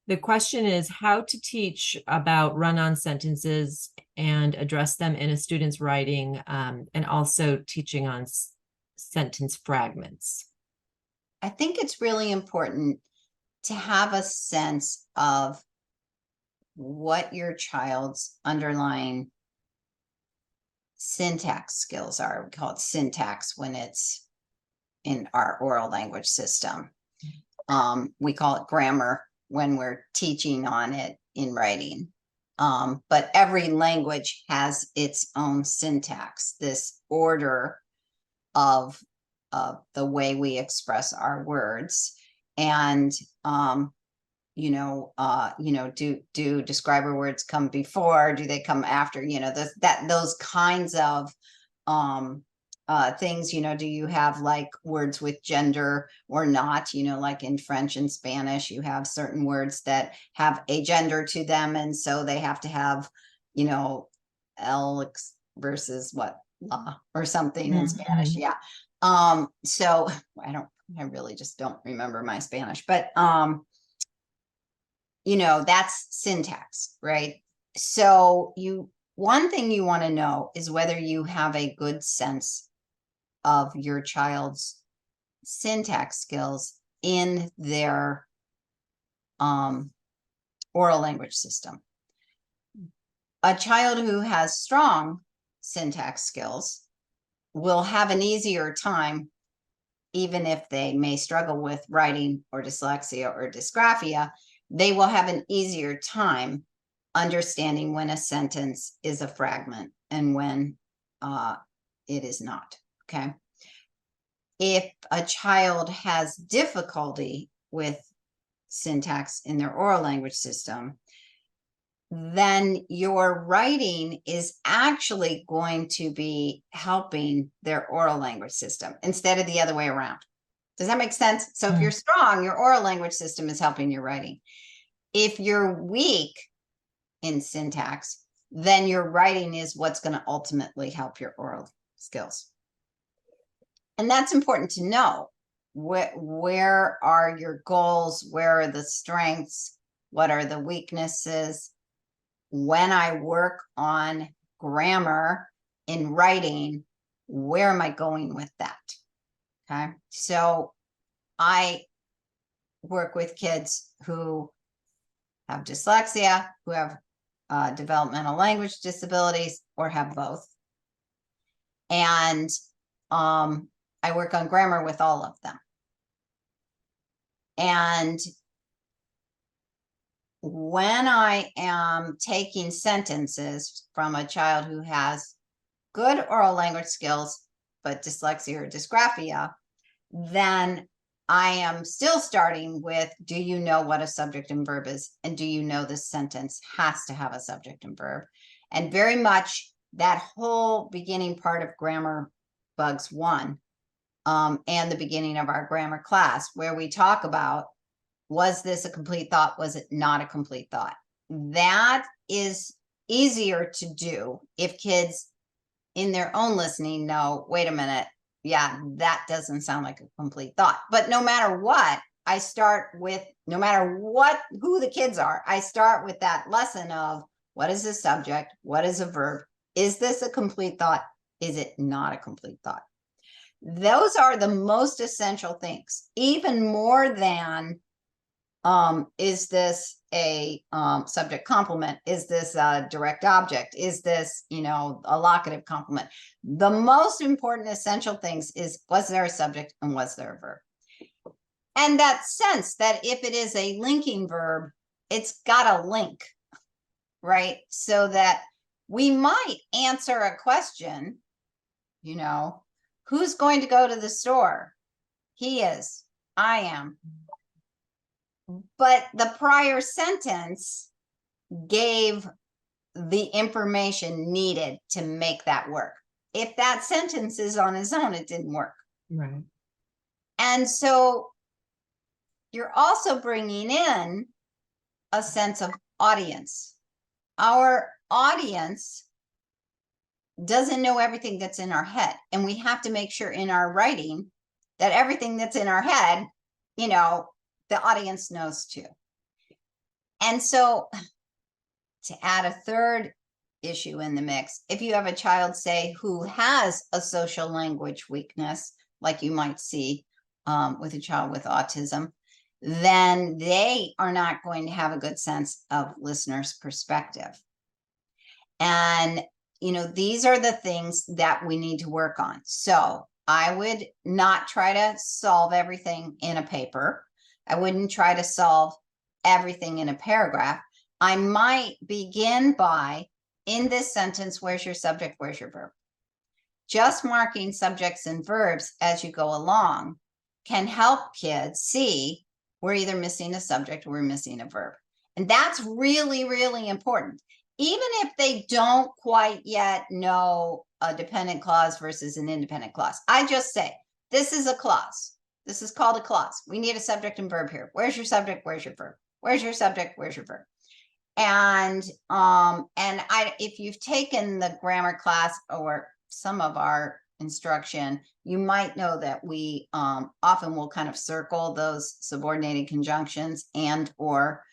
The question is how to teach about run-on sentences and address them in a student's writing, and also teaching on sentence fragments. I think it's really important to have a sense of what your child's underlying syntax skills are. We call it syntax when it's in our oral language system. We call it grammar when we're teaching on it in writing. But every language has its own syntax, this order of the way we express our words. And do describer words come before? Do they come after? Those kinds of things. Do you have like words with gender or not? Like in French and Spanish, you have certain words that have a gender to them, and so they have to have, L versus what, la or something in Spanish. Yeah. So I really just don't remember my Spanish, but that's syntax, right? So one thing you want to know is whether you have a good sense of your child's syntax skills in their oral language system. A child who has strong syntax skills will have an easier time, even if they may struggle with writing or dyslexia or dysgraphia. They will have an easier time understanding when a sentence is a fragment and when it is not. Okay. If a child has difficulty with syntax in their oral language system, then your writing is actually going to be helping their oral language system instead of the other way around. Does that make sense? So if you're strong, your oral language system is helping your writing. If you're weak in syntax, then your writing is what's going to ultimately help your oral skills. And that's important to know. Where are your goals? Where are the strengths? What are the weaknesses? When I work on grammar in writing, where am I going with that? Okay. So I work with kids who have dyslexia, who have developmental language disabilities, or have both. And I work on grammar with all of them. And when I am taking sentences from a child who has good oral language skills, but dyslexia or dysgraphia, then I am still starting with, do you know what a subject and verb is? And do you know this sentence has to have a subject and verb? And very much that whole beginning part of Grammar Bugs 1 and the beginning of our grammar class, where we talk about, was this a complete thought? Was it not a complete thought? That is easier to do if kids in their own listening know, wait a minute, yeah, that doesn't sound like a complete thought. But no matter what, I start with, no matter who the kids are, I start with that lesson of, what is a subject? What is a verb? Is this a complete thought? Is it not a complete thought? Those are the most essential things, even more than is this a subject complement? Is this a direct object? Is this, a locative complement? The most important essential things is, was there a subject and was there a verb? And that sense that if it is a linking verb, it's got a link, right? So that we might answer a question, who's going to go to the store? He is. I am. But the prior sentence gave the information needed to make that work. If that sentence is on its own, it didn't work. Right. And so you're also bringing in a sense of audience. Our audience doesn't know everything that's in our head. And we have to make sure in our writing that everything that's in our head, the audience knows too. And so to add a third issue in the mix, if you have a child, say, who has a social language weakness, like you might see with a child with autism, then they are not going to have a good sense of listener's perspective. And, you know, these are the things that we need to work on. So I would not try to solve everything in a paper. I wouldn't try to solve everything in a paragraph. I might begin by, in this sentence, where's your subject, where's your verb? Just marking subjects and verbs as you go along can help kids see we're either missing a subject or we're missing a verb. And that's really, really important. Even if they don't quite yet know a dependent clause versus an independent clause, I just say, this is a clause. This is called a clause. We need a subject and verb here. Where's your subject? Where's your verb? Where's your subject? Where's your verb? And if you've taken the grammar class or some of our instruction, you might know that we often will kind of circle those subordinated conjunctions and or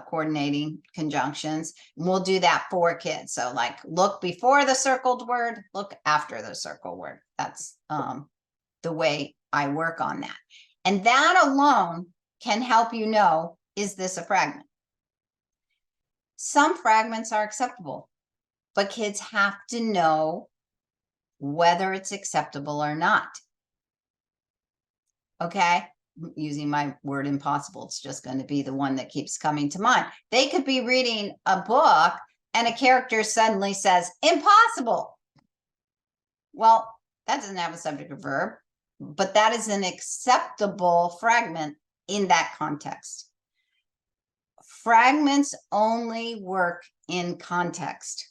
coordinating conjunctions. And we'll do that for kids. So like, look before the circled word, look after the circled word. That's the way I work on that. And that alone can help you know, is this a fragment? Some fragments are acceptable, but kids have to know whether it's acceptable or not. Okay, using my word impossible, it's just going to be the one that keeps coming to mind. They could be reading a book and a character suddenly says, impossible. Well, that doesn't have a subject or verb, but that is an acceptable fragment in that context. Fragments only work in context.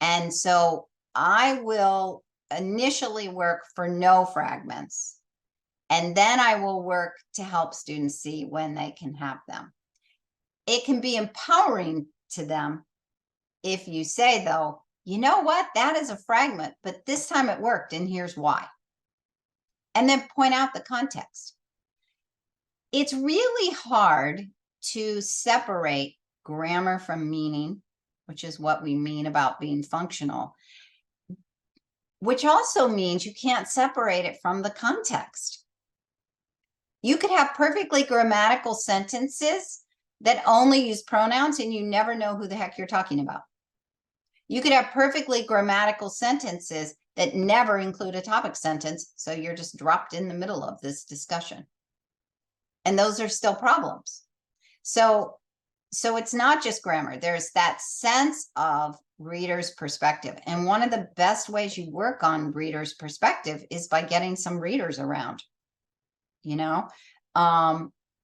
And so I will initially work for no fragments, and then I will work to help students see when they can have them. It can be empowering to them if you say, though, you know what, that is a fragment, but this time it worked, and here's why. And then point out the context. It's really hard to separate grammar from meaning, which is what we mean about being functional, which also means you can't separate it from the context. You could have perfectly grammatical sentences that only use pronouns and you never know who the heck you're talking about. You could have perfectly grammatical sentences that never include a topic sentence, so you're just dropped in the middle of this discussion. And those are still problems. So it's not just grammar. There's that sense of reader's perspective. And one of the best ways you work on reader's perspective is by getting some readers around. You know,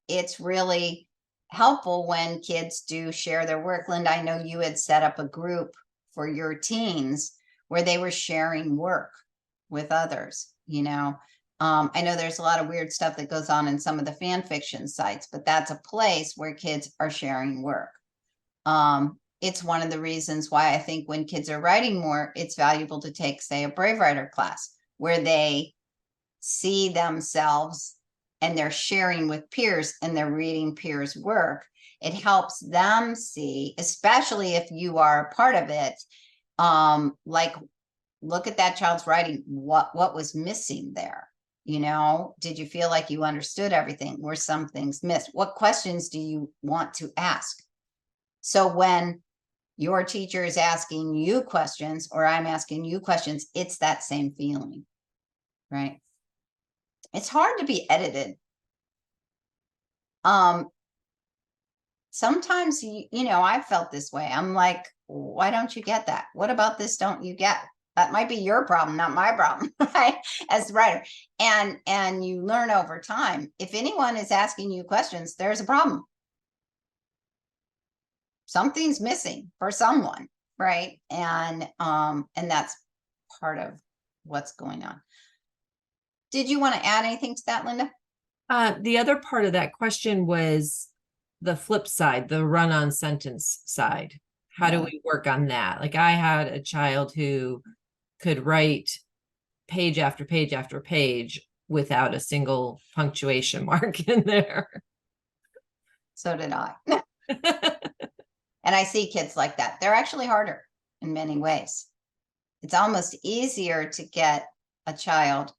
it's really helpful when kids do share their work. Linda, I know you had set up a group for your teens where they were sharing work with others, you know. I know there's a lot of weird stuff that goes on in some of the fan fiction sites, but that's a place where kids are sharing work. It's one of the reasons why I think when kids are writing more, it's valuable to take, say, a Brave Writer class where they see themselves and they're sharing with peers and they're reading peers' work. It helps them see, especially if you are a part of it, like, look at that child's writing, what was missing there? You know, did you feel like you understood everything? Were some things missed? What questions do you want to ask? So when your teacher is asking you questions or I'm asking you questions, it's that same feeling, right? It's hard to be edited. Sometimes, you know, I felt this way. I'm like, why don't you get that? What about this don't you get? That might be your problem, not my problem, right? As the writer. And you learn over time. If anyone is asking you questions, there's a problem. Something's missing for someone, right? And that's part of what's going on. Did you want to add anything to that, Linda? The other part of that question was the flip side, the run-on sentence side. How do we work on that? Like, I had a child who could write page after page after page without a single punctuation mark in there. So did I. And I see kids like that. They're actually harder in many ways. It's almost easier to get a child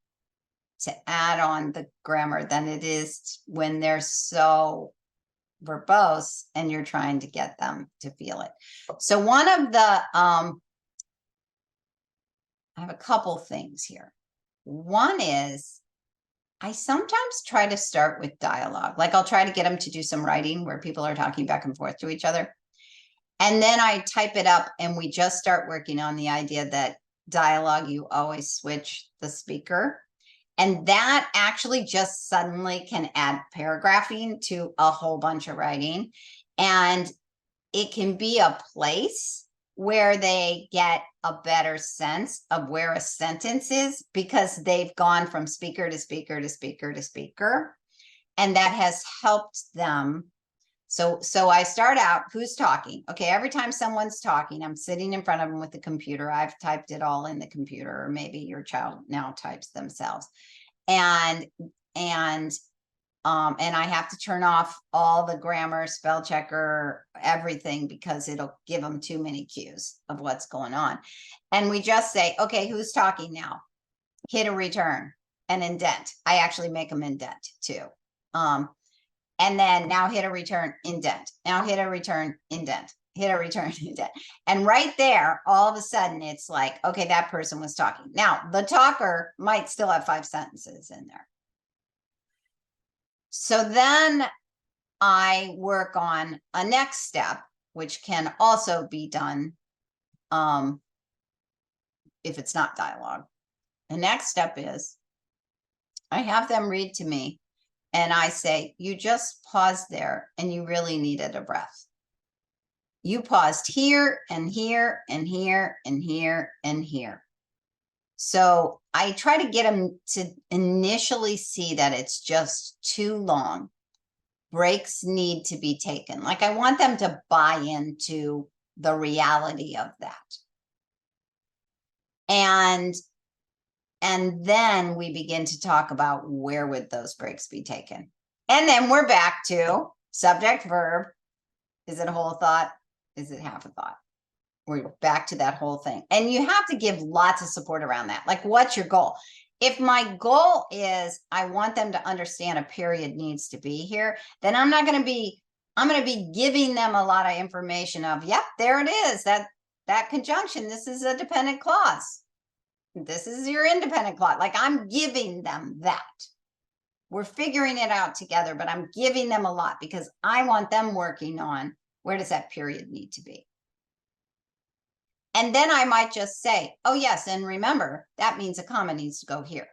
to add on the grammar than it is when they're so verbose and you're trying to get them to feel it. So one of the, I have a couple things here. One is I sometimes try to start with dialogue. Like I'll try to get them to do some writing where people are talking back and forth to each other. And then I type it up and we just start working on the idea that dialogue, you always switch the speaker. And that actually just suddenly can add paragraphing to a whole bunch of writing. And it can be a place where they get a better sense of where a sentence is because they've gone from speaker to speaker to speaker to speaker. And that has helped them. So I start out, who's talking? Okay, every time someone's talking, I'm sitting in front of them with the computer. I've typed it all in the computer, or maybe your child now types themselves. And I have to turn off all the grammar, spell checker, everything, because it'll give them too many cues of what's going on. And we just say, okay, who's talking now? Hit a return and indent. I actually make them indent too. And then now hit a return, indent. Now hit a return, indent. Hit a return, indent. And right there, all of a sudden, it's like, okay, that person was talking. Now, the talker might still have 5 sentences in there. So then I work on a next step, which can also be done if it's not dialogue. The next step is I have them read to me and I say, you just paused there and you really needed a breath. You paused here and here and here and here and here. So I try to get them to initially see that it's just too long. Breaks need to be taken. Like I want them to buy into the reality of that. And then we begin to talk about where would those breaks be taken. And then we're back to subject, verb. Is it a whole thought? Is it half a thought? We're back to that whole thing. And you have to give lots of support around that. Like, what's your goal? If my goal is I want them to understand a period needs to be here, then I'm going to be giving them a lot of information of, yep, there it is. That conjunction, this is a dependent clause. This is your independent clause. Like I'm giving them that. We're figuring it out together, but I'm giving them a lot because I want them working on where does that period need to be. And then I might just say, oh, yes, and remember, that means a comma needs to go here.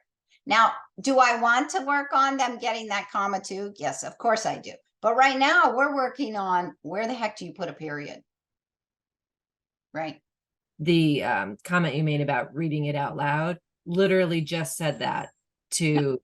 Now, do I want to work on them getting that comma too? Yes, of course I do. But right now, we're working on where the heck do you put a period? Right. The comment you made about reading it out loud, literally just said that to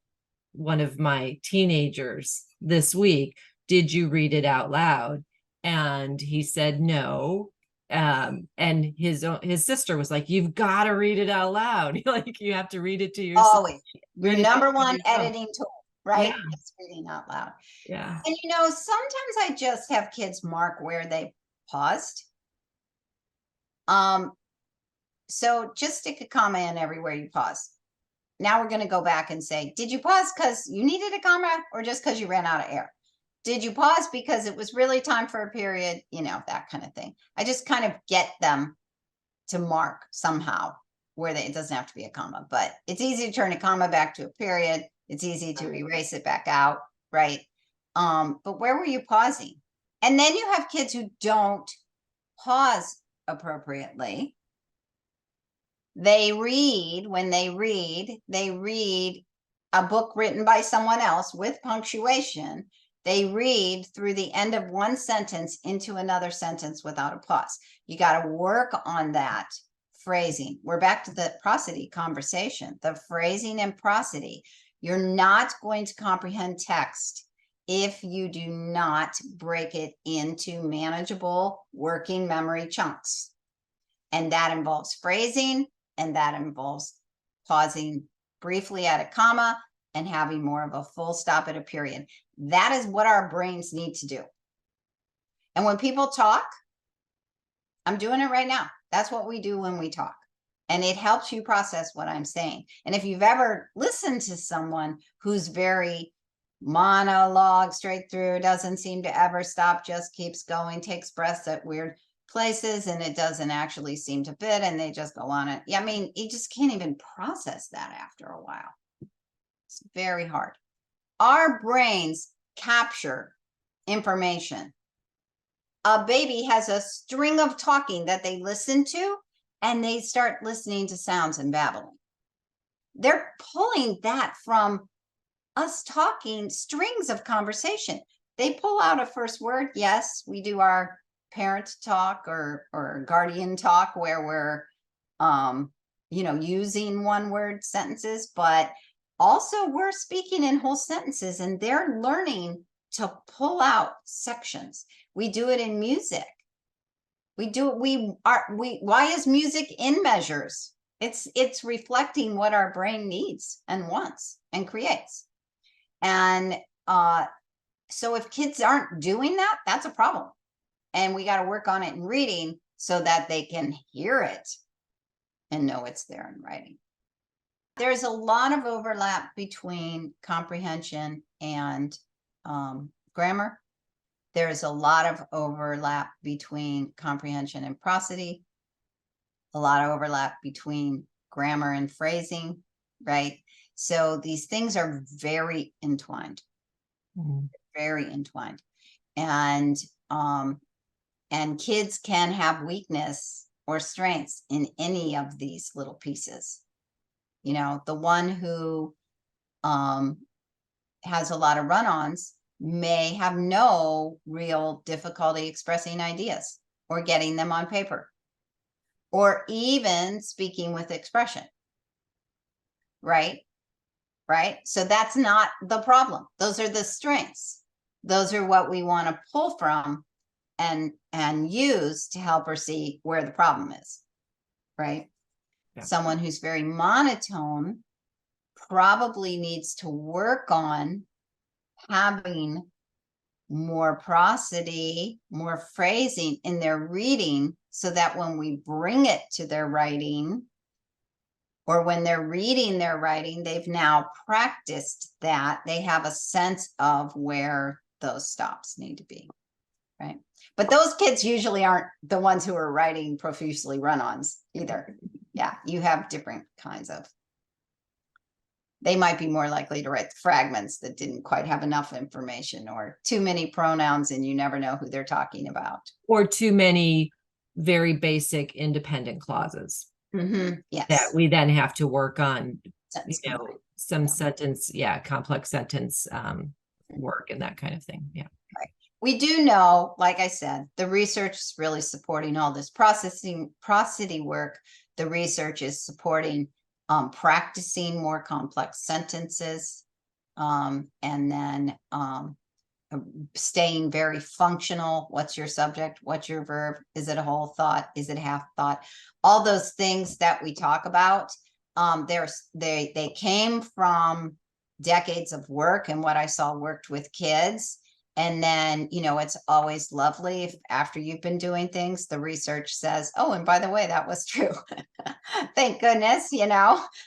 one of my teenagers this week. Did you read it out loud? And he said no. And his sister was like, you've got to read it out loud. Like you have to read it to yourself. Always. Your number one editing tool, right? Yeah. It's reading out loud. Yeah. And sometimes I just have kids mark where they paused. So just stick a comma in everywhere you pause. Now we're going to go back and say, did you pause because you needed a comma or just because you ran out of air? Did you pause because it was really time for a period? That kind of thing. I just kind of get them to mark somehow where it doesn't have to be a comma, but it's easy to turn a comma back to a period. It's easy to erase it back out, right? But where were you pausing? And then you have kids who don't pause appropriately. When they read a book written by someone else with punctuation. They read through the end of one sentence into another sentence without a pause. You got to work on that phrasing. We're back to the prosody conversation, the phrasing and prosody. You're not going to comprehend text if you do not break it into manageable working memory chunks. And that involves phrasing, and that involves pausing briefly at a comma and having more of a full stop at a period. That is what our brains need to do. And when people talk, I'm doing it right now. That's what we do when we talk. And it helps you process what I'm saying. And if you've ever listened to someone who's very monologue straight through, doesn't seem to ever stop, just keeps going, takes breaths at weird places, and it doesn't actually seem to fit, and they just go on it. Yeah, I mean, you just can't even process that after a while. It's very hard. Our brains capture information. A baby has a string of talking that they listen to, and they start listening to sounds and babbling. They're pulling that from us talking, strings of conversation. They pull out a first word. Yes, we do our parent talk or guardian talk where we're using one word sentences, but also we're speaking in whole sentences, and they're learning to pull out sections. We do it in music. Why is music in measures? It's reflecting what our brain needs and wants and creates. And so if kids aren't doing that, that's a problem. And we got to work on it in reading so that they can hear it and know it's there in writing. There's a lot of overlap between comprehension and grammar. There's a lot of overlap between comprehension and prosody, a lot of overlap between grammar and phrasing, right? So these things are very entwined, very entwined. And kids can have weakness or strengths in any of these little pieces. You know, the one who has a lot of run-ons may have no real difficulty expressing ideas or getting them on paper or even speaking with expression. Right? So that's not the problem. Those are the strengths. Those are what we want to pull from and use to help her see where the problem is. Right? Yeah. Someone who's very monotone probably needs to work on having more prosody, more phrasing in their reading, so that when we bring it to their writing, or when they're reading their writing, they've now practiced that. They have a sense of where those stops need to be, right? But those kids usually aren't the ones who are writing profusely run-ons either. Yeah, you have different kinds of. They might be more likely to write the fragments that didn't quite have enough information, or too many pronouns and you never know who they're talking about. Or too many very basic independent clauses. Yes. That we then have to work on, some yeah. sentence, complex sentence work and that kind of thing. Yeah. Right. We do know, like I said, the research is really supporting all this prosody work. The research is supporting practicing more complex sentences, and then staying very functional. What's your subject? What's your verb? Is it a whole thought? Is it half thought? All those things that we talk about, they came from decades of work and what I saw worked with kids. And then, it's always lovely if after you've been doing things, the research says, oh, and by the way, that was true. Thank goodness,